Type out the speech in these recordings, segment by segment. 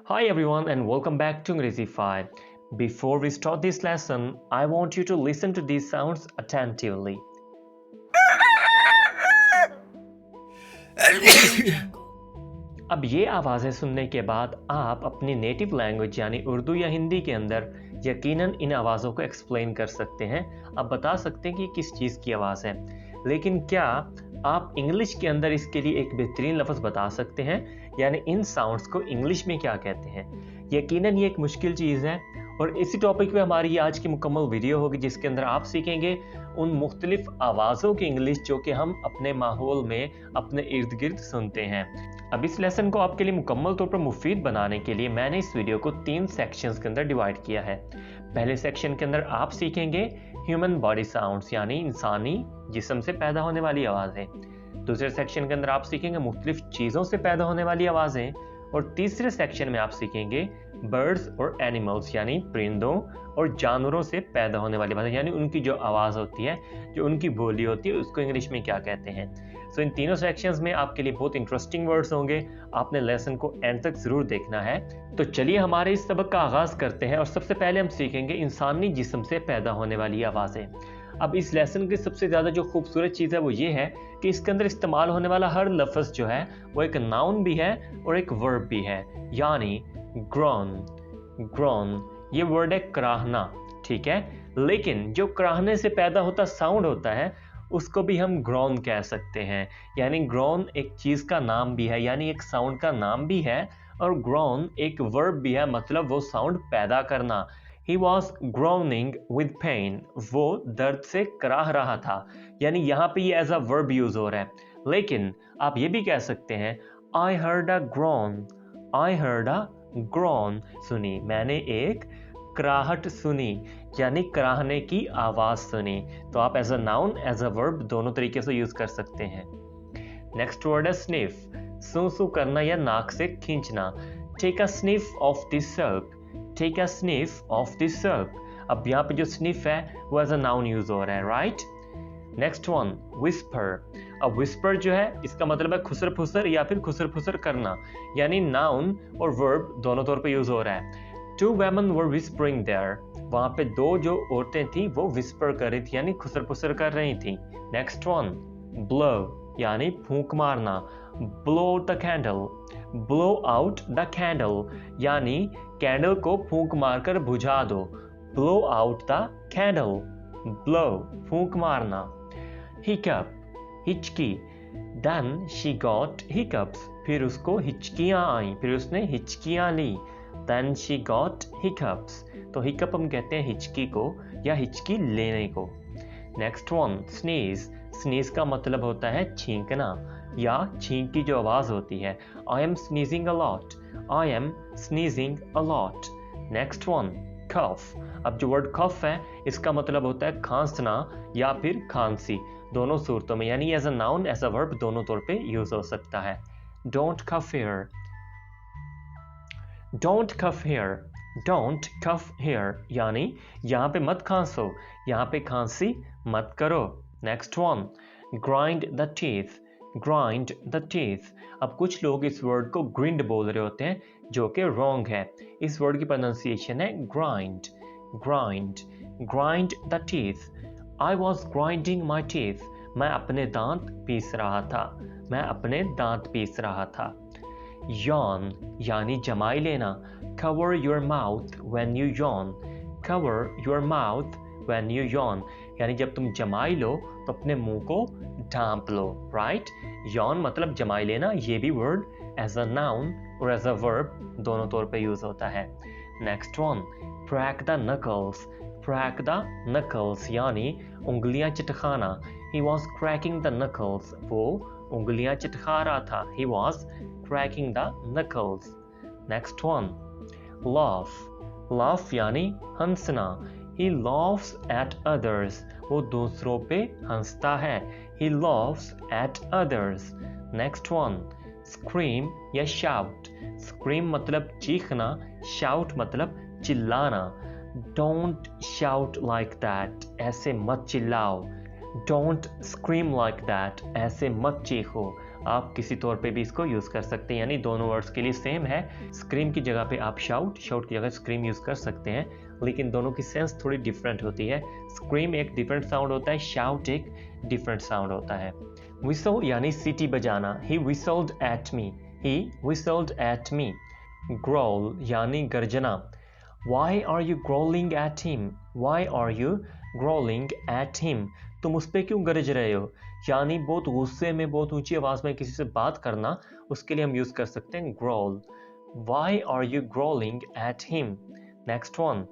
Hi everyone and welcome back to Angrezify. Before we start this lesson, I want you to listen to these sounds attentively. अब ये आवाज़ें सुनने के बाद आप अपनी नेटिव लैंग्वेज यानी उर्दू या हिंदी के अंदर यकीनन इन आवाज़ों को एक्सप्लेन कर सकते हैं। आप बता सकते हैं कि किस चीज़ की आवाज़ है, लेकिन क्या आप इंग्लिश के अंदर इसके लिए एक बेहतरीन लफ्ज़ बता सकते हैं, यानी इन साउंड्स को इंग्लिश में क्या कहते हैं? यकीनन ये एक मुश्किल चीज़ है और इसी टॉपिक पे हमारी आज की मुकम्मल वीडियो होगी, जिसके अंदर आप सीखेंगे उन मुख्तलिफ आवाज़ों की इंग्लिश जो कि हम अपने माहौल में अपने इर्द गिर्द सुनते हैं। अब इस लेसन को आपके लिए मुकम्मल तौर पर मुफीद बनाने के लिए मैंने इस वीडियो को 3 सेक्शंस के अंदर डिवाइड किया है। पहले सेक्शन के अंदर आप सीखेंगे ह्यूमन बॉडी साउंड्स यानी इंसानी जिस्म से पैदा होने वाली आवाज़ें। दूसरे सेक्शन के अंदर आप सीखेंगे मुख्तलिफ चीज़ों से पैदा होने वाली आवाज़ें। और तीसरे सेक्शन में आप सीखेंगे बर्ड्स और एनिमल्स यानी परिंदों और जानवरों से पैदा होने वाली आवाज़ें, यानी उनकी जो आवाज़ होती है, जो उनकी बोली होती है, उसको इंग्लिश में क्या कहते हैं। सो इन तीनों सेक्शंस में आपके लिए बहुत इंटरेस्टिंग वर्ड्स होंगे। आपने लेसन को एंड तक ज़रूर देखना है। तो चलिए हमारे इस सबक का आगाज़ करते हैं और सबसे पहले हम सीखेंगे इंसानी जिस्म से पैदा होने वाली आवाज़ें। अब इस लेसन की सबसे ज़्यादा जो खूबसूरत चीज़ है वो ये है कि इसके अंदर इस्तेमाल होने वाला हर लफ्ज़ जो है वो एक नाउन भी है और एक वर्ब भी है, यानी ग्रॉन। ग्रॉन ये वर्ड है कराहना, ठीक है, लेकिन जो कराहने से पैदा होता साउंड होता है उसको भी हम ग्रॉन कह सकते हैं। यानी ग्रॉन एक चीज़ का नाम भी है, यानी एक साउंड का नाम भी है, और ग्रॉन एक वर्ब भी है, मतलब वो साउंड पैदा करना। He was groaning with pain, वो दर्द से कराह रहा था, यानी यहाँ पे ये एज अ वर्ब यूज हो रहा है। लेकिन आप ये भी कह सकते हैं I heard a groan, I heard a groan, सुनी, मैंने एक कराहट सुनी, यानी कराहने की आवाज सुनी। तो आप as a noun as a verb दोनों तरीके से यूज कर सकते हैं। नेक्स्ट वर्ड है स्निफ, सूं सूं करना या नाक से खींचना। Take a sniff of this सर्क, take a sniff of this सर्क। अब यहाँ पे जो स्निफ है वो एज अ नाउन यूज हो रहा है, राइट। Next one whisper. अब विस्पर जो है इसका मतलब है खुसर फुसर या फिर खुसर फुसर करना, यानी नाउन और वर्ब दोनों तौर पे यूज हो रहा है। Two women were whispering there, वहां पे दो जो औरतें थी वो विस्पर कर रही थी, यानी खुसर फुसर कर रही थी। नेक्स्ट वन blow, यानी फूंक मारना। blow the candle, blow out the candle, यानी कैंडल को फूंक मारकर बुझा दो। blow out the candle, blow फूंक मारना। hiccup हिचकी, then she got hiccups, फिर उसको हिचकियां आई, फिर उसने हिचकियां ली। Then she got hiccups, तो हिकअप हम कहते हैं हिचकी को या हिचकी लेने को। नेक्स्ट वन sneeze, sneeze का मतलब होता है छींकना या छींक की जो आवाज होती है। I am sneezing a lot, I am sneezing a lot। Next one cough, अब जो वर्ड cough है इसका मतलब होता है खांसना या फिर खांसी, दोनों सूरतों में, यानी as a noun as a verb दोनों तौर पे यूज हो सकता है। Don't cough here, Don't cough here, Don't cough here, यानी यहाँ पे मत खांसो, यहाँ पे खांसी मत करो। Next one grind the teeth, grind the teeth। अब कुछ लोग इस वर्ड को grind बोल रहे होते हैं, जो कि wrong है। इस वर्ड की प्रोनाउंसिएशन है grind, grind, grind the teeth। I was grinding my teeth, मैं अपने दांत पीस रहा था, मैं अपने दांत पीस रहा था। yawn यानी जमाई लेना। cover your mouth when you yawn, cover your mouth when you yawn, यानी जब तुम जमाई लो तो अपने मुंह को ढांप लो, राइट। yawn मतलब जमाई लेना, ये भी वर्ड एज अ नाउन और एज अ वर्ब दोनों तौर पे यूज होता है। Next one crack the knuckles, crack the knuckles, यानी उंगलियां चटखाना। he was cracking the knuckles, वो उंगलियां चटखा रहा था। he was cracking the knuckles। Next one laugh, laugh यानी हंसना। he laughs at others, वो दूसरों पे हंसता है। he laughs at others। Next one scream या shout, scream मतलब चीखना, shout मतलब चिल्लाना। don't shout like that, ऐसे मत चिल्लाओ। don't scream like that, ऐसे मत चीखो। आप किसी तौर पे भी इसको यूज़ कर सकते हैं, यानी दोनों वर्ड्स के लिए सेम है। स्क्रीम की जगह पे आप शाउट, शाउट की जगह स्क्रीम यूज़ कर सकते हैं, लेकिन दोनों की सेंस थोड़ी डिफरेंट होती है। स्क्रीम एक डिफरेंट साउंड होता है, शाउट एक डिफरेंट साउंड होता है। विसल यानी सीटी बजाना, he whistled at me, he whistled at me. Growl यानी गर्जना, Why are you growling at him? Why are you growling at him? तुम उस पर क्यों गरज रहे हो? यानी बहुत गुस्से में, बहुत ऊंची आवाज में किसी से बात करना, उसके लिए हम यूज कर सकते हैं growl. Why are you growling at him? Next one,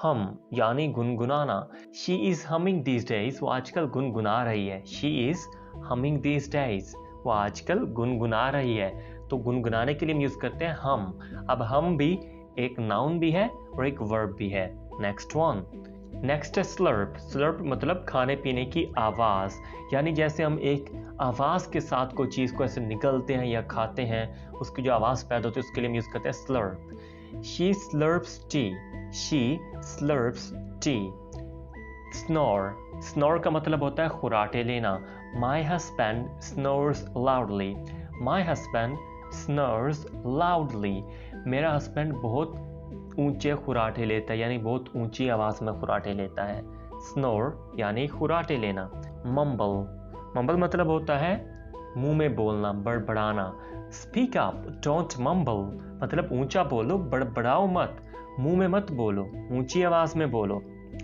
hum यानी गुनगुनाना, She is humming these days. वो आजकल गुनगुना रही है. She is humming these days. वो आजकल गुनगुना रही है. तो गुनगुनाने के लिए हम यूज करते हैं hum. अब hum भी एक नाउन भी है और एक वर्ब भी है। नेक्स्ट वन, नेक्स्ट है स्लर्प। स्लर्प मतलब खाने पीने की आवाज़, यानी जैसे हम एक आवाज़ के साथ कोई चीज़ को ऐसे निगलते हैं या खाते हैं, उसकी जो आवाज़ पैदा होती है उसके लिए हम यूज़ करते हैं slurp. She slurps tea, she slurps tea. Snore, snore का मतलब होता है खुराटे लेना। My husband snores loudly, my husband snores loudly. मेरा हस्बैंड बहुत ऊंचे खुराटे लेता है, यानी बहुत ऊंची आवाज में खुराटे लेता है। स्नोर यानी खुराटे लेना। मम्बल, मम्बल मतलब होता है मुंह में बोलना, बड़बड़ाना। स्पीक अप डोंट मम्बल, मतलब ऊंचा बोलो, बड़बड़ाओ मत, मुंह में मत बोलो, ऊंची आवाज में बोलो।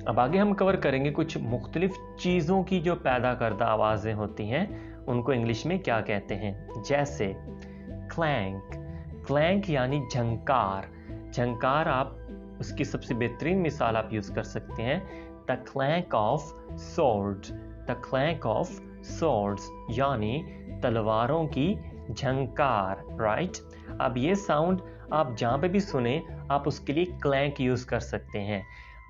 अब आगे हम कवर करेंगे कुछ मुख्तलिफ चीज़ों की जो पैदा करदा आवाज़ें होती हैं, उनको इंग्लिश में क्या कहते हैं। जैसे क्लैंक, क्लैंक यानी झंकार। झंकार आप उसकी सबसे बेहतरीन मिसाल आप यूज कर सकते हैं, the clank of sword, the clank of swords यानी तलवारों की झंकार, राइट। अब ये साउंड आप जहाँ पे भी सुने आप उसके लिए क्लैंक यूज कर सकते हैं।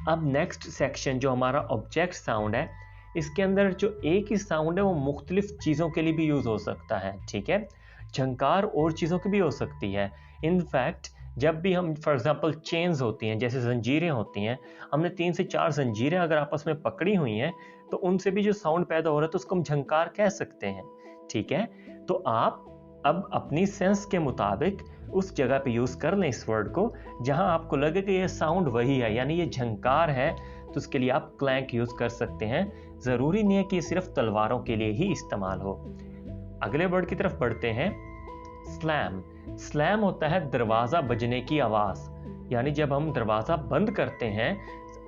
अब नेक्स्ट सेक्शन जो हमारा ऑब्जेक्ट साउंड है, इसके अंदर जो एक ही साउंड है वो मुख्तलिफ चीज़ों के लिए भी यूज हो सकता है, ठीक है। झंकार और चीज़ों की भी हो सकती है। इनफैक्ट जब भी हम फॉर एग्जांपल चेन्स होती हैं, जैसे जंजीरें होती हैं, हमने 3 से 4 जंजीरें अगर आपस में पकड़ी हुई हैं तो उनसे भी जो साउंड पैदा हो रहा है तो उसको हम झंकार कह सकते हैं, ठीक है। तो आप अब अपनी सेंस के मुताबिक उस जगह पे यूज कर लें इस वर्ड को जहां आपको लगे कि ये साउंड वही है, यानी ये झंकार है, तो उसके लिए आप क्लैंक यूज कर सकते हैं। जरूरी नहीं है कि ये सिर्फ तलवारों के लिए ही इस्तेमाल हो। अगले वर्ड की तरफ बढ़ते हैं। स्लैम, स्लैम होता है दरवाजा बजने की आवाज, यानी जब हम दरवाजा बंद करते हैं,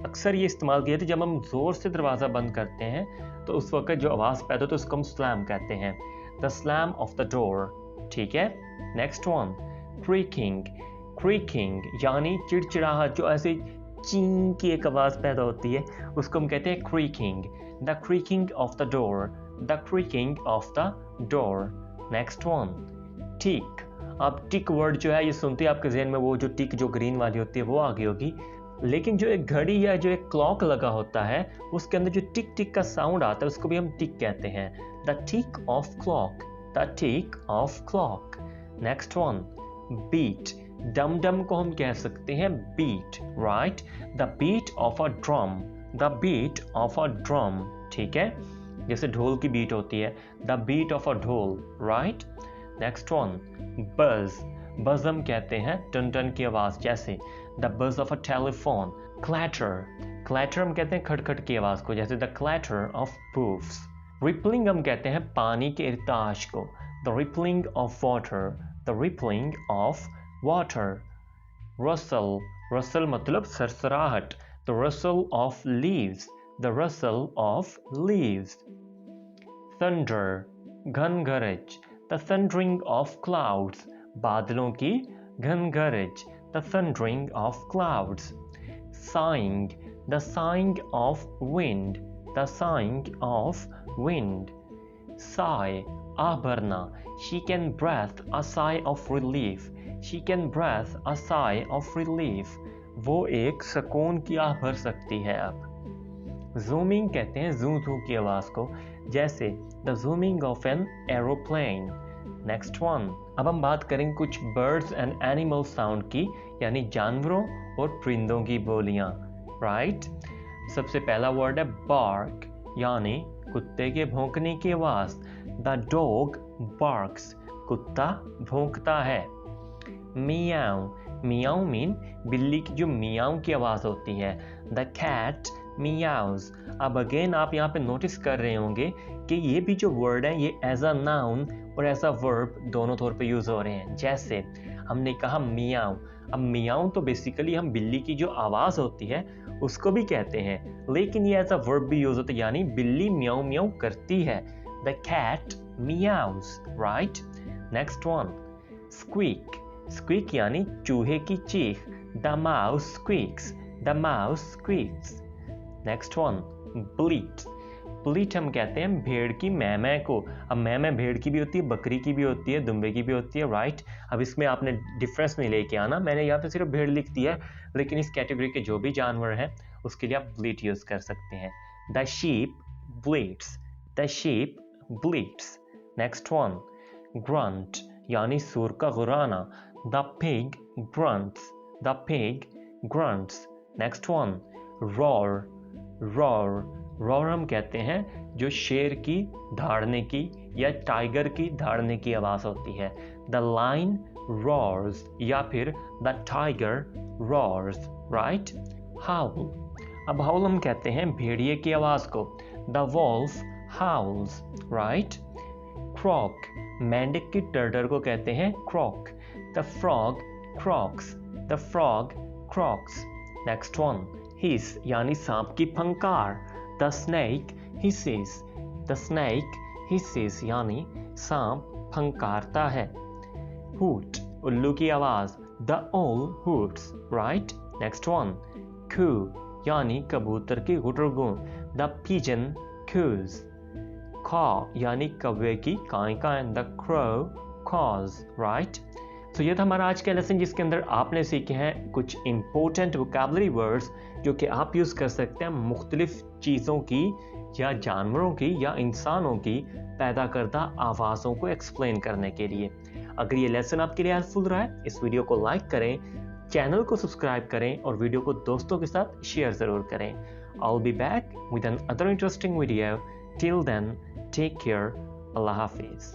अक्सर ये इस्तेमाल किया जाता है जब हम जोर से दरवाजा बंद करते हैं तो उस वक्त जो आवाज पैदा होती है उसको हम स्लैम कहते हैं, the slam of the door, ठीक है। नेक्स्ट वन, क्रीकिंग, क्रीकिंग यानी चिड़चिड़ाहट, जो ऐसे चीं की एक आवाज पैदा होती है उसको हम कहते हैं creaking, the creaking of the door, the creaking of the door. Next one, tick. अब टिक वर्ड जो है ये सुनते आपके जहन में वो जो टिक जो ग्रीन वाली होती है वो आ गई होगी, लेकिन जो एक घड़ी या जो एक क्लॉक लगा होता है उसके अंदर जो टिक टिक का साउंड आता है उसको भी हम टिक कहते हैं, the tick of clock, the tick of clock. Next one, beat, डम डम को हम कह सकते हैं beat, right, the beat of a drum, the beat of a drum, ठीक है, जैसे ढोल की बीट होती है, द बीट ऑफ अ ढोल, राइट। नेक्स्ट वन, बज, बज हम कहते हैं टन टन की आवाज, जैसे the buzz of a telephone. Clatter, clatter हम कहते हैं खटखट की आवाज को, जैसे the clatter of hooves. Rippling हम कहते हैं पानी के इरताश को, the rippling of water, the rippling of water. Rustle, rustle मतलब सरसराहट, the rustle of leaves, the rustle of leaves. Thunder, घन गरज, द थंडरिंग ऑफ क्लाउड्स, बादलों की घन गरज, the thundering of clouds. Sighing, the sighing of wind, the sighing of wind. Sigh, आह भरना, she can breathe a sigh of relief, she can breathe a sigh of relief, वो एक सुकून की आह भर सकती है। अब जूमिंग कहते हैं जू जू की आवाज को, जैसे the zooming of an aeroplane. Next one, अब हम बात करेंगे कुछ बर्ड्स एंड एनिमल साउंड की, यानी जानवरों और परिंदों की बोलियां, राइट। सबसे पहला वर्ड है बार्क, यानी कुत्ते के भौंकने की आवाज, द डॉग barks, कुत्ता भौंकता है। meow, meow मीन बिल्ली की जो मियाऊ की आवाज होती है। the cat meows। अब अगेन आप यहाँ पे नोटिस कर रहे होंगे कि ये भी जो वर्ड है ये एज अ नाउन और एज अ वर्ब दोनों तौर पे यूज हो रहे हैं। जैसे हमने कहा मियाऊ, अब मियाऊ तो बेसिकली हम बिल्ली की जो आवाज होती है उसको भी कहते हैं, लेकिन ये एज अ वर्ब भी यूज होता है, यानी बिल्ली म्याऊ म्याऊ करती है। The cat meows, right. Next one, squeak, squeak यानी चूहे की चीख। The mouse squeaks, the mouse squeaks. Next one, bleat, bleat हम कहते हैं भेड़ की मैमै को। अब मैमै भेड़ की भी होती है, बकरी की भी होती है, दुम्बे की भी होती है, राइट। अब इसमें आपने डिफरेंस नहीं लेके आना, मैंने यहाँ पे सिर्फ भेड़ लिख दिया है, लेकिन इस कैटेगरी के जो भी जानवर हैं उसके लिए आप ब्लीट यूज कर सकते हैं। The sheep bleats, the sheep bleats. Next one, grunt यानी सुर का गुराना। The pig grunts, the pig grunts. Next one, roar, roar, roar हम कहते हैं जो शेर की दहाड़ने की या टाइगर की दहाड़ने की आवाज होती है। द लाइन roars या फिर the tiger roars, right. Howl, अब हाउल हम कहते हैं भेड़िए की आवाज को। The wolf howls, right. Croak, मेंढक की टर्टर को कहते हैं croak. The frog croaks, the frog croaks. Next one, hiss यानी सांप की फंकार। The snake hisses, the snake hisses यानी सांप फंकारता है। हूट, उल्लू की आवाज। The owl hoots, right. Next one, coo यानी कबूतर की गुटरगू। The pigeon coos। caw यानी कौवे की काई काई। The crow caws, right. तो ये था हमारा आज का लेसन जिसके अंदर आपने सीखे हैं कुछ इंपॉर्टेंट वोकैबुलरी वर्ड्स जो कि आप यूज कर सकते हैं मुख्तलिफ चीज़ों की या जानवरों की या इंसानों की पैदा करदा आवाज़ों को एक्सप्लेन करने के लिए। अगर ये लेसन आपके लिए हेल्पफुल रहा है, इस वीडियो को लाइक करें, चैनल को सब्सक्राइब करें और वीडियो को दोस्तों के साथ शेयर ज़रूर करें। I will be back with another interesting video. Till then, take care. अल्लाह हाफिज़।